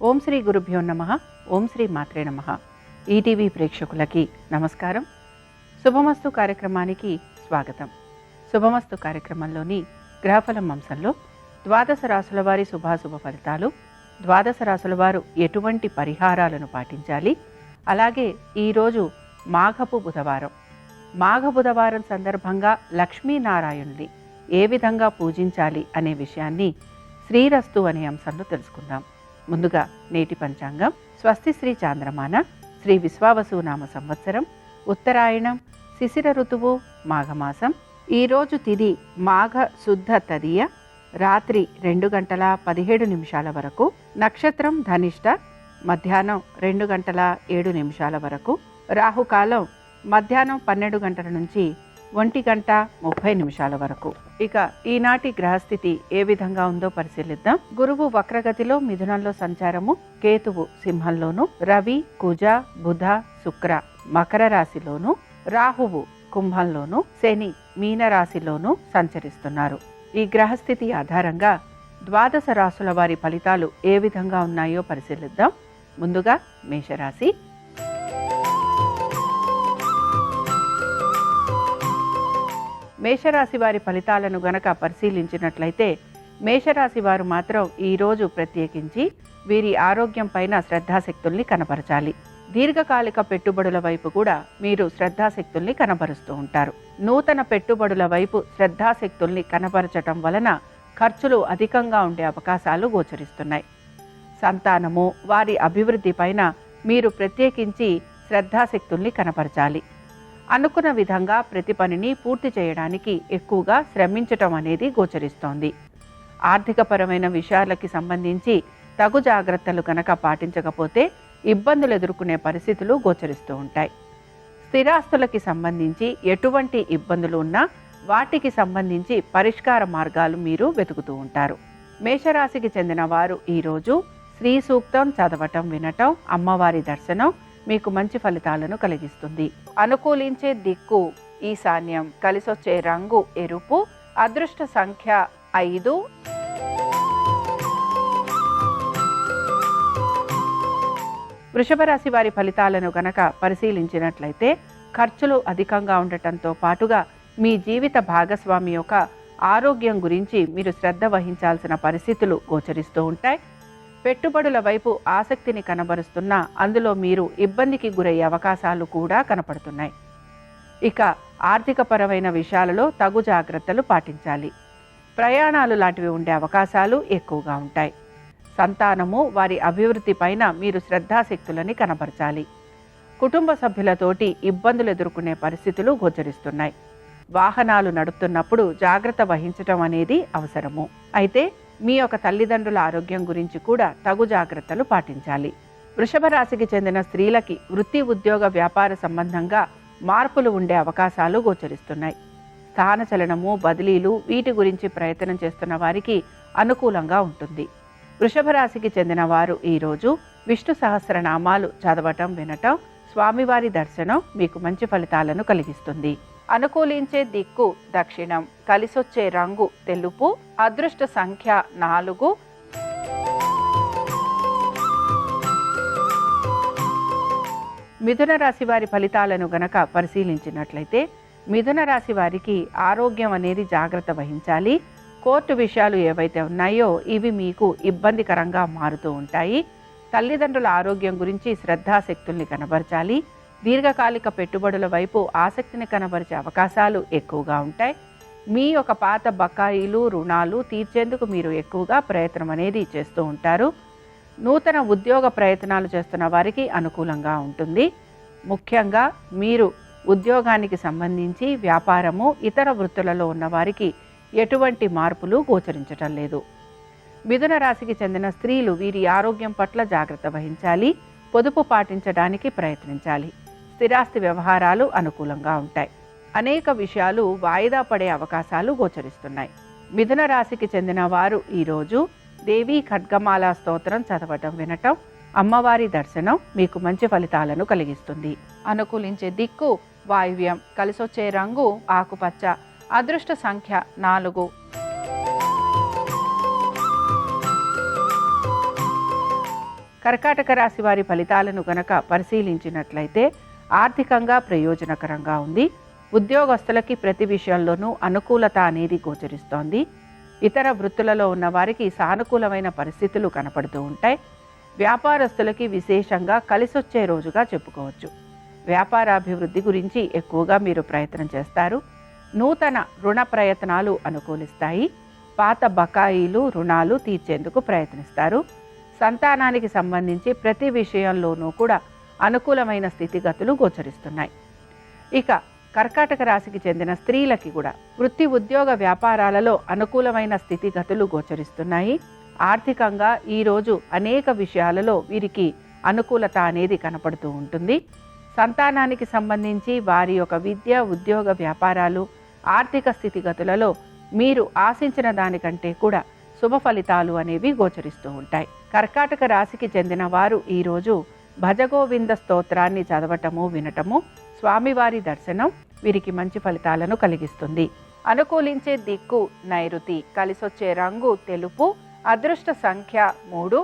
ఓం శ్రీ గురుభ్యో నమః. ఓం శ్రీ మాత్రే నమః. ఈటీవీ ప్రేక్షకులకి నమస్కారం. శుభమస్తు కార్యక్రమానికి స్వాగతం. శుభమస్తు కార్యక్రమంలోని గ్రహఫలం అంశంలో ద్వాదశ రాశుల వారి శుభాశుభ ఫలితాలు, ద్వాదశ రాశుల వారు ఎటువంటి పరిహారాలను పాటించాలి, అలాగే ఈరోజు మాఘపు బుధవారం. మాఘ బుధవారం సందర్భంగా లక్ష్మీనారాయణుని ఏ విధంగా పూజించాలి అనే విషయాన్ని శ్రీరస్తు అనే అంశంలో తెలుసుకుందాం. ముందుగా నేటి పంచాంగం. స్వస్తి శ్రీ చాంద్రమాన శ్రీ విశ్వావసు నామ సంవత్సరం, ఉత్తరాయణం, శిశిర ఋతువు, మాఘమాసం. ఈరోజు తిథి మాఘ శుద్ధ తదియ, రాత్రి 2:17 వరకు. నక్షత్రం ధనిష్ట, మధ్యాహ్నం 2:07 వరకు. రాహుకాలం మధ్యాహ్నం 12 గంటల నుంచి 1:30 వరకు. ఇక ఈనాటి గ్రహస్థితి ఏ విధంగా ఉందో పరిశీలిద్దాం. గురువు వక్రగతిలో మిథునంలో సంచారము, కేతువు సింహంలోను, రవి, కుజ, బుధ, శుక్ర మకర రాశిలోను, రాహువు కుంభంలోను, శని మీన రాశిలోను సంచరిస్తున్నారు. ఈ గ్రహస్థితి ఆధారంగా ద్వాదశ రాశుల వారి ఫలితాలు ఏ విధంగా ఉన్నాయో పరిశీలిద్దాం. ముందుగా మేషరాశి. మేషరాశి వారి ఫలితాలను గనక పరిశీలించినట్లయితే, మేషరాశి వారు మాత్రం ఈరోజు ప్రత్యేకించి వీరి ఆరోగ్యం పైన శ్రద్ధాశక్తుల్ని కనపరచాలి. దీర్ఘకాలిక పెట్టుబడుల వైపు కూడా మీరు శ్రద్ధాశక్తుల్ని కనబరుస్తూ ఉంటారు. నూతన పెట్టుబడుల వైపు శ్రద్ధాశక్తుల్ని కనపరచటం వలన ఖర్చులు అధికంగా ఉండే అవకాశాలు గోచరిస్తున్నాయి. సంతానము, వారి అభివృద్ధి పైన మీరు ప్రత్యేకించి శ్రద్ధాశక్తుల్ని కనపరచాలి. అనుకున్న విధంగా ప్రతి పనిని పూర్తి చేయడానికి ఎక్కువగా శ్రమించటం అనేది గోచరిస్తోంది. ఆర్థికపరమైన విషయాలకి సంబంధించి తగు జాగ్రత్తలు కనుక పాటించకపోతే ఇబ్బందులు ఎదుర్కొనే పరిస్థితులు గోచరిస్తూ ఉంటాయి. స్థిరాస్తులకి సంబంధించి ఎటువంటి ఇబ్బందులు ఉన్నా వాటికి సంబంధించి పరిష్కార మార్గాలు మీరు వెతుకుతూ ఉంటారు. మేషరాశికి చెందిన వారు ఈరోజు శ్రీ సూక్తం చదవటం, వినటం, అమ్మవారి దర్శనం మీకు మంచి ఫలితాలను కలిగిస్తుంది. అనుకూలించే దిక్కు ఈశాన్యం, కలిసొచ్చే రంగు ఎరుపు, అదృష్ట సంఖ్య 5. వృషభ రాశి వారి ఫలితాలను గనక పరిశీలించినట్లయితే, ఖర్చులు అధికంగా ఉండటంతో పాటుగా మీ జీవిత భాగస్వామి యొక్క ఆరోగ్యం గురించి మీరు శ్రద్ధ వహించాల్సిన పరిస్థితులు గోచరిస్తూ ఉంటాయి. పెట్టుబడుల వైపు ఆసక్తిని కనబరుస్తున్నా అందులో మీరు ఇబ్బందికి గురయ్యే అవకాశాలు కూడా కనపడుతున్నాయి. ఇక ఆర్థికపరమైన విషయాలలో తగు జాగ్రత్తలు పాటించాలి. ప్రయాణాలు లాంటివి ఉండే అవకాశాలు ఎక్కువగా ఉంటాయి. సంతానము, వారి అభివృద్ధి పైన మీరు శ్రద్ధాశక్తులని కనబరచాలి. కుటుంబ సభ్యులతోటి ఇబ్బందులు ఎదుర్కొనే పరిస్థితులు గోచరిస్తున్నాయి. వాహనాలు నడుపుతున్నప్పుడు జాగ్రత్త వహించటం అనేది అవసరము. అయితే మీ యొక్క తల్లిదండ్రుల ఆరోగ్యం గురించి కూడా తగు జాగ్రత్తలు పాటించాలి. వృషభ రాశికి చెందిన స్త్రీలకి వృత్తి, ఉద్యోగ, వ్యాపార సంబంధంగా మార్పులు ఉండే అవకాశాలు గోచరిస్తున్నాయి. స్థానచలనము, బదిలీలు వీటి గురించి ప్రయత్నం చేస్తున్న వారికి అనుకూలంగా ఉంటుంది. వృషభ రాశికి చెందిన వారు ఈరోజు విష్ణు సహస్రనామాలు చదవటం, వినటం, స్వామివారి దర్శనం మీకు మంచి ఫలితాలను కలిగిస్తుంది. అనుకూలించే దిక్కు దక్షిణం, కలిసొచ్చే రంగు తెలుపు, అదృష్ట సంఖ్య 4. మిథున రాశి వారి ఫలితాలను గనక పరిశీలించినట్లయితే, మిథున రాశి వారికి ఆరోగ్యం అనేది జాగ్రత్త వహించాలి. కోర్టు విషయాలు ఏవైతే ఉన్నాయో ఇవి మీకు ఇబ్బందికరంగా మారుతూ ఉంటాయి. తల్లిదండ్రుల ఆరోగ్యం గురించి శ్రద్ధాశక్తుల్ని కనబరచాలి. దీర్ఘకాలిక పెట్టుబడుల వైపు ఆసక్తిని కనబరిచే అవకాశాలు ఎక్కువగా ఉంటాయి. మీ యొక్క పాత బకాయిలు, రుణాలు తీర్చేందుకు మీరు ఎక్కువగా ప్రయత్నం అనేది చేస్తూ ఉంటారు. నూతన ఉద్యోగ ప్రయత్నాలు చేస్తున్న వారికి అనుకూలంగా ఉంటుంది. ముఖ్యంగా మీరు ఉద్యోగానికి సంబంధించి వ్యాపారము, ఇతర వృత్తులలో ఉన్న వారికి ఎటువంటి మార్పులు గోచరించటం లేదు. మిథున రాశికి చెందిన స్త్రీలు వీరి ఆరోగ్యం పట్ల జాగ్రత్త వహించాలి. పొదుపు పాటించడానికి ప్రయత్నించాలి. స్థిరాస్తి వ్యవహారాలు అనుకూలంగా ఉంటాయి. అనేక విషయాలు వాయిదా పడే అవకాశాలు గోచరిస్తున్నాయి. మిథున రాశికి చెందిన వారు ఈరోజు దేవీ ఖడ్గమాల స్తోత్రం చదవటం, వినటం, అమ్మవారి దర్శనం మీకు మంచి ఫలితాలను కలిగిస్తుంది. అనుకూలించే దిక్కు వాయువ్యం, కలిసొచ్చే రంగు ఆకుపచ్చ, అదృష్ట సంఖ్య 4. కర్కాటక రాశి వారి ఫలితాలను గనక పరిశీలించినట్లయితే ఆర్థికంగా ప్రయోజనకరంగా ఉంది. ఉద్యోగస్తులకి ప్రతి విషయంలోనూ అనుకూలత అనేది గోచరిస్తోంది. ఇతర వృత్తులలో ఉన్న వారికి సానుకూలమైన పరిస్థితులు కనపడుతూ ఉంటాయి. వ్యాపారస్తులకి విశేషంగా కలిసొచ్చే రోజుగా చెప్పుకోవచ్చు. వ్యాపారాభివృద్ధి గురించి ఎక్కువగా మీరు ప్రయత్నం చేస్తారు. నూతన రుణ ప్రయత్నాలు అనుకూలిస్తాయి. పాత బకాయిలు రుణాలు తీర్చేందుకు ప్రయత్నిస్తారు. సంతానానికి సంబంధించి ప్రతి విషయంలోనూ కూడా అనుకూలమైన స్థితిగతులు గోచరిస్తున్నాయి. ఇక కర్కాటక రాశికి చెందిన స్త్రీలకి కూడా వృత్తి ఉద్యోగ వ్యాపారాలలో అనుకూలమైన స్థితిగతులు గోచరిస్తున్నాయి. ఆర్థికంగా ఈరోజు అనేక విషయాలలో వీరికి అనుకూలత అనేది కనపడుతూ ఉంటుంది. సంతానానికి సంబంధించి వారి యొక్క విద్య ఉద్యోగ వ్యాపారాలు ఆర్థిక స్థితిగతులలో మీరు ఆశించిన దానికంటే కూడా శుభ ఫలితాలు అనేవి గోచరిస్తూ ఉంటాయి. కర్కాటక రాశికి చెందిన వారు ఈరోజు భజగోవింద స్తోత్రాన్ని చదవటము వినటము, స్వామివారి దర్శనం వీరికి మంచి ఫలితాలను కలిగిస్తుంది. అనుకూలించే దిక్కు నైరుతి, కలిసొచ్చే రంగు తెలుపు, అదృష్ట సంఖ్య 3.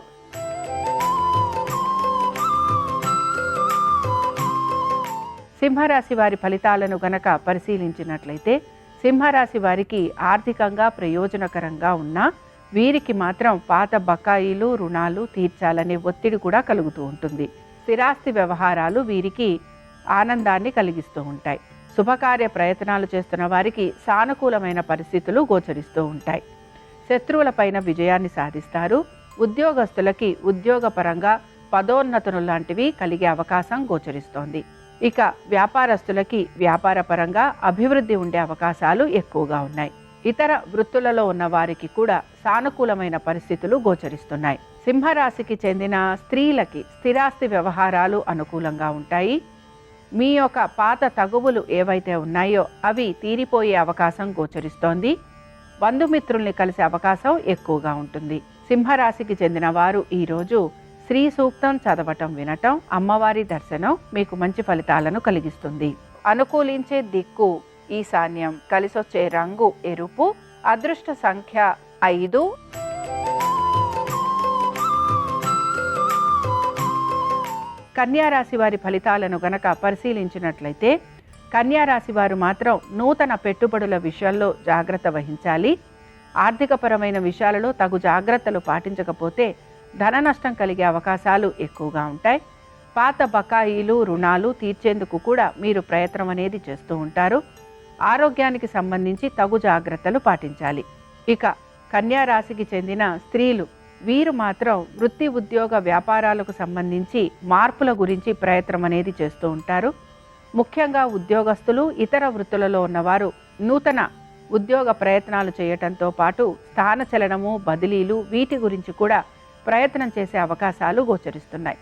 సింహరాశి వారి ఫలితాలను గనక పరిశీలించినట్లయితే సింహరాశి వారికి ఆర్థికంగా ప్రయోజనకరంగా ఉన్నా వీరికి మాత్రం పాత బకాయిలు రుణాలు తీర్చాలనే ఒత్తిడి కూడా కలుగుతూ ఉంటుంది. స్థిరాస్తి వ్యవహారాలు వీరికి ఆనందాన్ని కలిగిస్తూ ఉంటాయి. శుభకార్య ప్రయత్నాలు చేస్తున్న వారికి సానుకూలమైన పరిస్థితులు గోచరిస్తూ ఉంటాయి. శత్రువులపైన విజయాన్ని సాధిస్తారు. ఉద్యోగస్తులకి ఉద్యోగపరంగా పదోన్నతులు లాంటివి కలిగే అవకాశం గోచరిస్తోంది. ఇక వ్యాపారస్తులకి వ్యాపారపరంగా అభివృద్ధి ఉండే అవకాశాలు ఎక్కువగా ఉన్నాయి. ఇతర వృత్తులలో ఉన్న వారికి కూడా సానుకూలమైన పరిస్థితులు గోచరిస్తున్నాయి. సింహరాశికి చెందిన స్త్రీలకి స్థిరాస్తి వ్యవహారాలు అనుకూలంగా ఉంటాయి. మీ యొక్క పాత తగువులు ఏవైతే ఉన్నాయో అవి తీరిపోయే అవకాశం గోచరిస్తోంది. బంధుమిత్రుల్ని కలిసే అవకాశం ఎక్కువగా ఉంటుంది. సింహరాశికి చెందిన వారు ఈరోజు శ్రీ సూక్తం చదవటం వినటం, అమ్మవారి దర్శనం మీకు మంచి ఫలితాలను కలిగిస్తుంది. అనుకూలించే దిక్కు ఈశాన్యం, కలిసొచ్చే రంగు ఎరుపు, అదృష్ట సంఖ్య 5. కన్యారాశి వారి ఫలితాలను గనక పరిశీలించినట్లయితే కన్యారాశి వారు మాత్రం నూతన పెట్టుబడుల విషయాల్లో జాగ్రత్త వహించాలి. ఆర్థికపరమైన విషయాలలో తగు జాగ్రత్తలు పాటించకపోతే ధన నష్టం కలిగే అవకాశాలు ఎక్కువగా ఉంటాయి. పాత బకాయిలు రుణాలు తీర్చేందుకు కూడా మీరు ప్రయత్నం అనేది చేస్తూ ఉంటారు. ఆరోగ్యానికి సంబంధించి తగు జాగ్రత్తలు పాటించాలి. ఇక కన్యా రాశికి చెందిన స్త్రీలు వీరు మాత్రం వృత్తి ఉద్యోగ వ్యాపారాలకు సంబంధించి మార్పుల గురించి ప్రయత్నం అనేది చేస్తూ ఉంటారు. ముఖ్యంగా ఉద్యోగస్తులు ఇతర వృత్తులలో ఉన్నవారు నూతన ఉద్యోగ ప్రయత్నాలు చేయటంతో పాటు స్థానచలనము బదిలీలు వీటి గురించి కూడా ప్రయత్నం చేసే అవకాశాలు గోచరిస్తున్నాయి.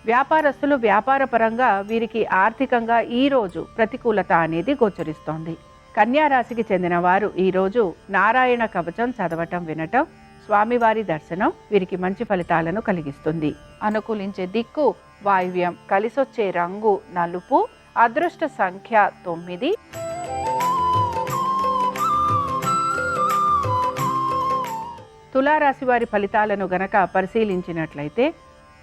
వ్యాపారస్తులు వ్యాపారపరంగా వీరికి ఆర్థికంగా ఈరోజు ప్రతికూలత అనేది గోచరిస్తోంది. కన్యా రాశికి చెందిన వారు ఈరోజు నారాయణ కవచం చదవటం వినటం, స్వామివారి దర్శనం వీరికి మంచి ఫలితాలను కలిగిస్తుంది. అనుకూలించే దిక్కు వాయువ్యం, కలిసొచ్చే రంగు నలుపు, అదృష్ట సంఖ్య 9. తులారాశి వారి ఫలితాలను గనక పరిశీలించినట్లయితే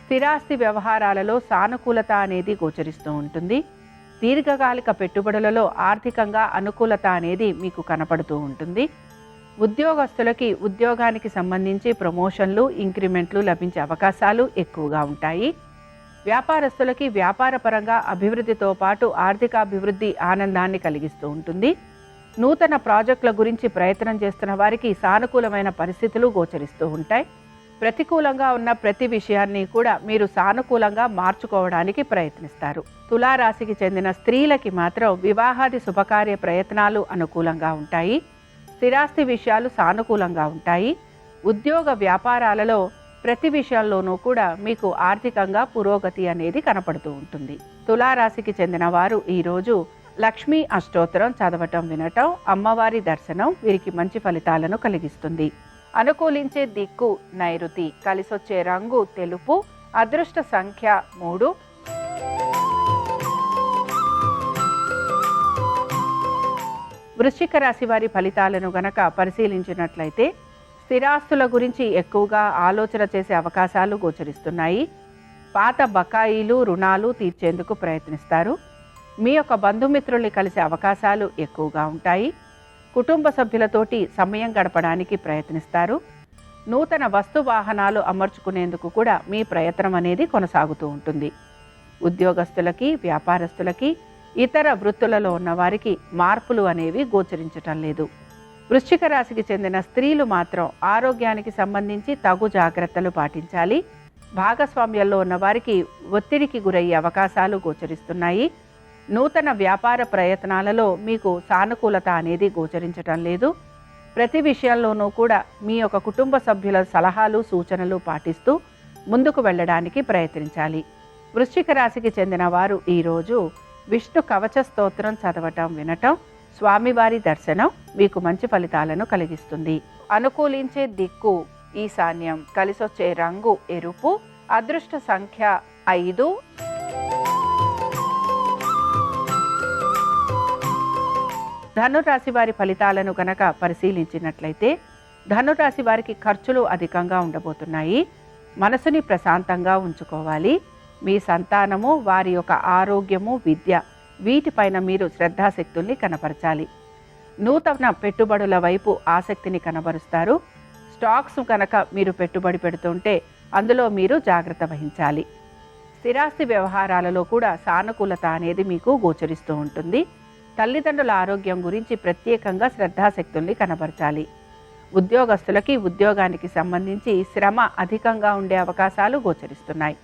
స్థిరాస్తి వ్యవహారాలలో సానుకూలత అనేది గోచరిస్తూ ఉంటుంది. దీర్ఘకాలిక పెట్టుబడులలో ఆర్థికంగా అనుకూలత అనేది మీకు కనపడుతూ ఉంటుంది. ఉద్యోగస్తులకి ఉద్యోగానికి సంబంధించి ప్రమోషన్లు ఇంక్రిమెంట్లు లభించే అవకాశాలు ఎక్కువగా ఉంటాయి. వ్యాపారస్తులకి వ్యాపారపరంగా అభివృద్ధితో పాటు ఆర్థికాభివృద్ధి ఆనందాన్ని కలిగిస్తూ ఉంటుంది. నూతన ప్రాజెక్టుల గురించి ప్రయత్నం చేస్తున్న వారికి సానుకూలమైన పరిస్థితులు గోచరిస్తూ ఉంటాయి. ప్రతికూలంగా ఉన్న ప్రతి విషయాన్ని కూడా మీరు సానుకూలంగా మార్చుకోవడానికి ప్రయత్నిస్తారు. తులారాశికి చెందిన స్త్రీలకి మాత్రం వివాహాది శుభకార్య ప్రయత్నాలు అనుకూలంగా ఉంటాయి. స్థిరాస్తి విషయాలు సానుకూలంగా ఉంటాయి. ఉద్యోగ వ్యాపారాలలో ప్రతి విషయంలోనూ కూడా మీకు ఆర్థికంగా పురోగతి అనేది కనపడుతూ ఉంటుంది. తులారాశికి చెందిన వారు ఈరోజు లక్ష్మీ అష్టోత్తరం చదవటం వినటం, అమ్మవారి దర్శనం వీరికి మంచి ఫలితాలను కలిగిస్తుంది. అనుకూలించే దిక్కు నైరుతి, కలిసొచ్చే రంగు తెలుపు, అదృష్ట సంఖ్య 3. వృశ్చిక రాశి వారి ఫలితాలను గనక పరిశీలించినట్లయితే స్థిరాస్తుల గురించి ఎక్కువగా ఆలోచన చేసే అవకాశాలు గోచరిస్తున్నాయి. పాత బకాయిలు రుణాలు తీర్చేందుకు ప్రయత్నిస్తారు. మీ యొక్క బంధుమిత్రుల్ని కలిసే అవకాశాలు ఎక్కువగా ఉంటాయి. కుటుంబ సభ్యులతోటి సమయం గడపడానికి ప్రయత్నిస్తారు. నూతన వస్తు వాహనాలు అమర్చుకునేందుకు కూడా మీ ప్రయత్నం అనేది కొనసాగుతూ ఉంటుంది. ఉద్యోగస్తులకి, వ్యాపారస్తులకి, ఇతర వృత్తులలో ఉన్నవారికి మార్పులు అనేవి గోచరించటం లేదు. వృశ్చిక రాశికి చెందిన స్త్రీలు మాత్రం ఆరోగ్యానికి సంబంధించి తగు జాగ్రత్తలు పాటించాలి. భాగస్వామ్యంలో ఉన్నవారికి ఒత్తిడికి గురయ్యే అవకాశాలు గోచరిస్తున్నాయి. నూతన వ్యాపార ప్రయత్నాలలో మీకు సానుకూలత అనేది గోచరించటం లేదు. ప్రతి విషయంలోనూ కూడా మీ యొక్క కుటుంబ సభ్యుల సలహాలు, సూచనలు పాటిస్తూ ముందుకు వెళ్ళడానికి ప్రయత్నించాలి. వృశ్చిక రాశికి చెందిన వారు ఈరోజు విష్ణు కవచ స్తోత్రం చదవటం, వినటం, స్వామివారి దర్శనం మీకు మంచి ఫలితాలను కలిగిస్తుంది. అనుకూలించే దిక్కు ఈశాన్యం, కలిసొచ్చే రంగు ఎరుపు, అదృష్ట సంఖ్య 5. ధనురాశి వారి ఫలితాలను గనక పరిశీలించినట్లయితే ధనురాశి వారికి ఖర్చులు అధికంగా ఉండబోతున్నాయి. మనసుని ప్రశాంతంగా ఉంచుకోవాలి. మీ సంతానము, వారి యొక్క ఆరోగ్యము, విద్య, వీటిపైన మీరు శ్రద్ధాశక్తుల్ని కనపరచాలి. నూతన పెట్టుబడుల వైపు ఆసక్తిని కనబరుస్తారు. స్టాక్స్ కనుక మీరు పెట్టుబడి పెడుతుంటే అందులో మీరు జాగ్రత్త వహించాలి. స్థిరాస్తి వ్యవహారాలలో కూడా సానుకూలత అనేది మీకు గోచరిస్తూ ఉంటుంది. తల్లిదండ్రుల ఆరోగ్యం గురించి ప్రత్యేకంగా శ్రద్ధాశక్తుల్ని కనబరచాలి. ఉద్యోగస్తులకి ఉద్యోగానికి సంబంధించి శ్రమ అధికంగా ఉండే అవకాశాలు గోచరిస్తున్నాయి.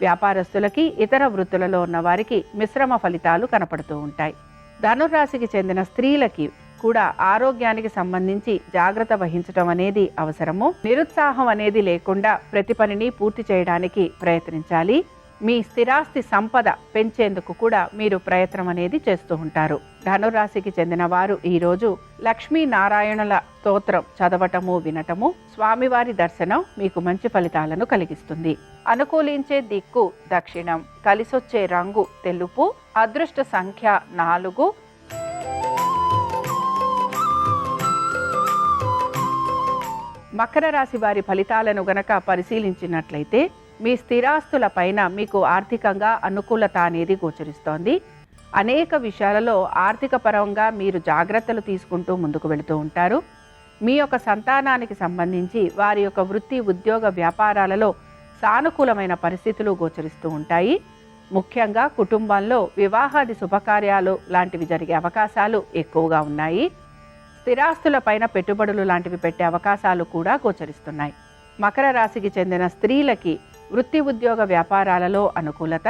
వ్యాపారస్తులకి, ఇతర వృత్తులలో ఉన్న వారికి మిశ్రమ ఫలితాలు కనపడుతూ ఉంటాయి. ధనురాశికి చెందిన స్త్రీలకి కూడా ఆరోగ్యానికి సంబంధించి జాగ్రత్త వహించడం అనేది అవసరము. నిరుత్సాహం అనేది లేకుండా ప్రతి పనిని పూర్తి చేయడానికి ప్రయత్నించాలి. మీ స్థిరాస్తి సంపద పెంచేందుకు కూడా మీరు ప్రయత్నం అనేది చేస్తూ ఉంటారు. ధనురాశికి చెందిన వారు ఈరోజు లక్ష్మీనారాయణుల స్తోత్రం చదవటము, వినటము, స్వామివారి దర్శనం మీకు మంచి ఫలితాలను కలిగిస్తుంది. అనుకూలించే దిక్కు దక్షిణం, కలిసొచ్చే రంగు తెలుపు, అదృష్ట సంఖ్య 4. మకర రాశి వారి ఫలితాలను గనక పరిశీలించినట్లయితే మీ స్థిరాస్తుల పైన మీకు ఆర్థికంగా అనుకూలత అనేది గోచరిస్తోంది. అనేక విషయాలలో ఆర్థిక పరంగా మీరు జాగ్రత్తలు తీసుకుంటూ ముందుకు వెళుతూ ఉంటారు. మీ యొక్క సంతానానికి సంబంధించి వారి యొక్క వృత్తి, ఉద్యోగ, వ్యాపారాలలో సానుకూలమైన పరిస్థితులు గోచరిస్తూ ఉంటాయి. ముఖ్యంగా కుటుంబంలో వివాహాది శుభకార్యాలు లాంటివి జరిగే అవకాశాలు ఎక్కువగా ఉన్నాయి. స్థిరాస్తుల పైన పెట్టుబడులు లాంటివి పెట్టే అవకాశాలు కూడా గోచరిస్తున్నాయి. మకర రాశికి చెందిన స్త్రీలకి వృత్తి, ఉద్యోగ, వ్యాపారాలలో అనుకూలత,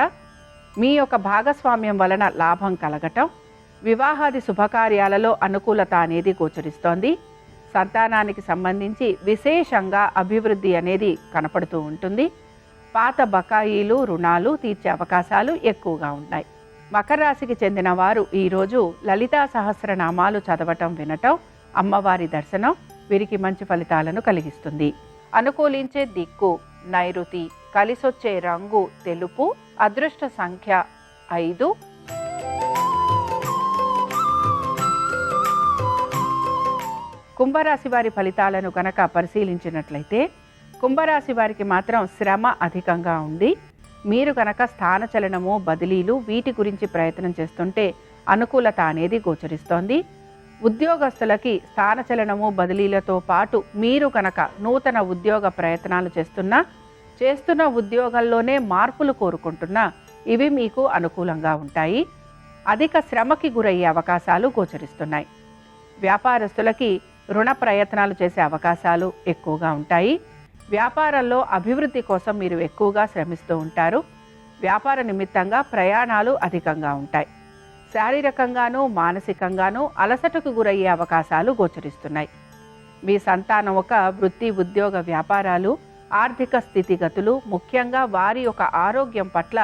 మీ యొక్క భాగస్వామ్యం వలన లాభం కలగటం, వివాహాది శుభకార్యాలలో అనుకూలత అనేది గోచరిస్తోంది. సంతానానికి సంబంధించి విశేషంగా అభివృద్ధి అనేది కనపడుతూ ఉంటుంది. పాత బకాయిలు, రుణాలు తీర్చే అవకాశాలు ఎక్కువగా ఉన్నాయి. మకర రాశికి చెందిన వారు ఈరోజు లలితా సహస్రనామాలు చదవటం, వినటం, అమ్మవారి దర్శనం వీరికి మంచి ఫలితాలను కలిగిస్తుంది. అనుకూలించే దిక్కు నైరుతి, కలిసొచ్చే రంగు తెలుపు, అదృష్ట సంఖ్య 5. కుంభరాశి వారి ఫలితాలను కనుక పరిశీలించినట్లయితే కుంభరాశి వారికి మాత్రం శ్రమ అధికంగా ఉంది. మీరు కనుక స్థానచలనము, బదిలీలు వీటి గురించి ప్రయత్నం చేస్తుంటే అనుకూలత అనేది గోచరిస్తోంది. ఉద్యోగస్తులకి స్థానచలనము, బదిలీలతో పాటు మీరు కనుక నూతన ఉద్యోగ ప్రయత్నాలు చేస్తున్న ఉద్యోగంలోనే మార్పులు కోరుకుంటున్నా ఇవి మీకు అనుకూలంగా ఉంటాయి. అధిక శ్రమకి గురయ్యే అవకాశాలు గోచరిస్తున్నాయి. వ్యాపారస్తులకి రుణ ప్రయత్నాలు చేసే అవకాశాలు ఎక్కువగా ఉంటాయి. వ్యాపారంలో అభివృద్ధి కోసం మీరు ఎక్కువగా శ్రమిస్తూ ఉంటారు. వ్యాపార నిమిత్తంగా ప్రయాణాలు అధికంగా ఉంటాయి. శారీరకంగానూ మానసికంగానూ అలసటకు గురయ్యే అవకాశాలు గోచరిస్తున్నాయి. మీ సంతానం ఒక వృత్తి, ఉద్యోగ, వ్యాపారాలు, ఆర్థిక స్థితిగతులు, ముఖ్యంగా వారి యొక్క ఆరోగ్యం పట్ల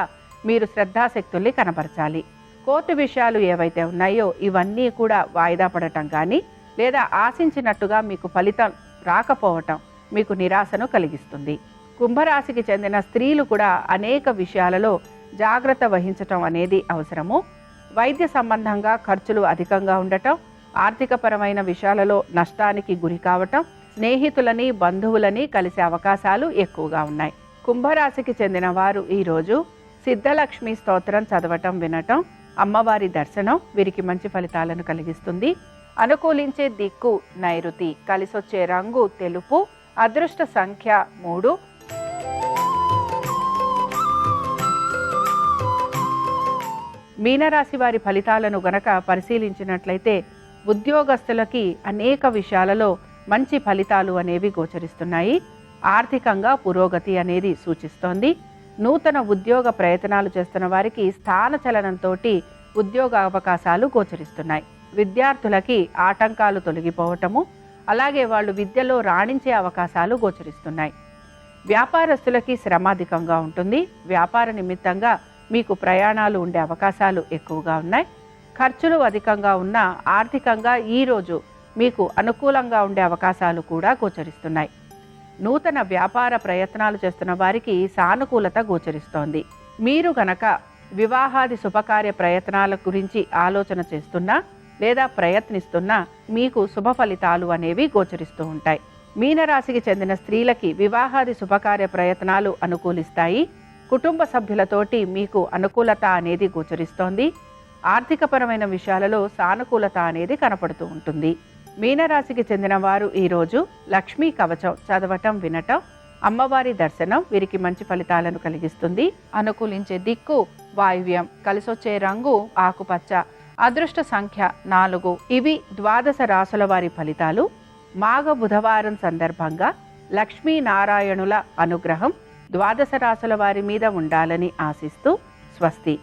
మీరు శ్రద్ధాశక్తుల్ని కనబరచాలి. కోర్టు విషయాలు ఏవైతే ఉన్నాయో ఇవన్నీ కూడా వాయిదా పడటం కానీ లేదా ఆశించినట్టుగా మీకు ఫలితం రాకపోవటం మీకు నిరాశను కలిగిస్తుంది. కుంభరాశికి చెందిన స్త్రీలు కూడా అనేక విషయాలలో జాగ్రత్త వహించటం అనేది అవసరము. వైద్య సంబంధంగా ఖర్చులు అధికంగా ఉండటం, ఆర్థికపరమైన విషయాలలో నష్టానికి గురి కావటం, స్నేహితులని, బంధువులని కలిసే అవకాశాలు ఎక్కువగా ఉన్నాయి. కుంభరాశికి చెందిన వారు ఈరోజు సిద్ధలక్ష్మి స్తోత్రం చదవటం వినటం, అమ్మవారి దర్శనం వీరికి మంచి ఫలితాలను కలిగిస్తుంది. అనుకూలించే దిక్కు నైరుతి, కలిసొచ్చే రంగు తెలుపు, అదృష్ట సంఖ్య 3. మీనరాశి వారి ఫలితాలను గనక పరిశీలించినట్లయితే ఉద్యోగస్తులకి అనేక విషయాలలో మంచి ఫలితాలు అనేవి గోచరిస్తున్నాయి. ఆర్థికంగా పురోగతి అనేది సూచిస్తోంది. నూతన ఉద్యోగ ప్రయత్నాలు చేస్తున్న వారికి స్థానచలనంతో ఉద్యోగ అవకాశాలు గోచరిస్తున్నాయి. విద్యార్థులకి ఆటంకాలు తొలగిపోవటము, అలాగే వాళ్ళు విద్యలో రాణించే అవకాశాలు గోచరిస్తున్నాయి. వ్యాపారస్తులకి శ్రమాధికంగా ఉంటుంది. వ్యాపార నిమిత్తంగా మీకు ప్రయాణాలు ఉండే అవకాశాలు ఎక్కువగా ఉన్నాయి. ఖర్చులు అధికంగా ఉన్నా ఆర్థికంగా ఈరోజు మీకు అనుకూలంగా ఉండే అవకాశాలు కూడా గోచరిస్తున్నాయి. నూతన వ్యాపార ప్రయత్నాలు చేస్తున్న వారికి సానుకూలత గోచరిస్తోంది. మీరు గనక వివాహాది శుభకార్య ప్రయత్నాల గురించి ఆలోచన చేస్తున్నా లేదా ప్రయత్నిస్తున్నా మీకు శుభ ఫలితాలు అనేవి గోచరిస్తూ ఉంటాయి. మీనరాశికి చెందిన స్త్రీలకి వివాహాది శుభకార్య ప్రయత్నాలు అనుకూలిస్తాయి. కుటుంబ సభ్యులతోటి మీకు అనుకూలత అనేది గోచరిస్తోంది. ఆర్థికపరమైన విషయాలలో సానుకూలత అనేది కనపడుతూ ఉంటుంది. మీనరాశికి చెందిన వారు ఈరోజు లక్ష్మీ కవచం చదవటం వినటం, అమ్మవారి దర్శనం వీరికి మంచి ఫలితాలను కలిగిస్తుంది. అనుకూలించే దిక్కు వాయువ్యం, కలిసొచ్చే రంగు ఆకుపచ్చ, అదృష్ట సంఖ్య 4. ఇవి ద్వాదశ రాసుల వారి ఫలితాలు. మాఘ బుధవారం సందర్భంగా లక్ష్మీనారాయణుల అనుగ్రహం ద్వాదశ రాసుల వారి మీద ఉండాలని ఆశిస్తూ స్వస్తి.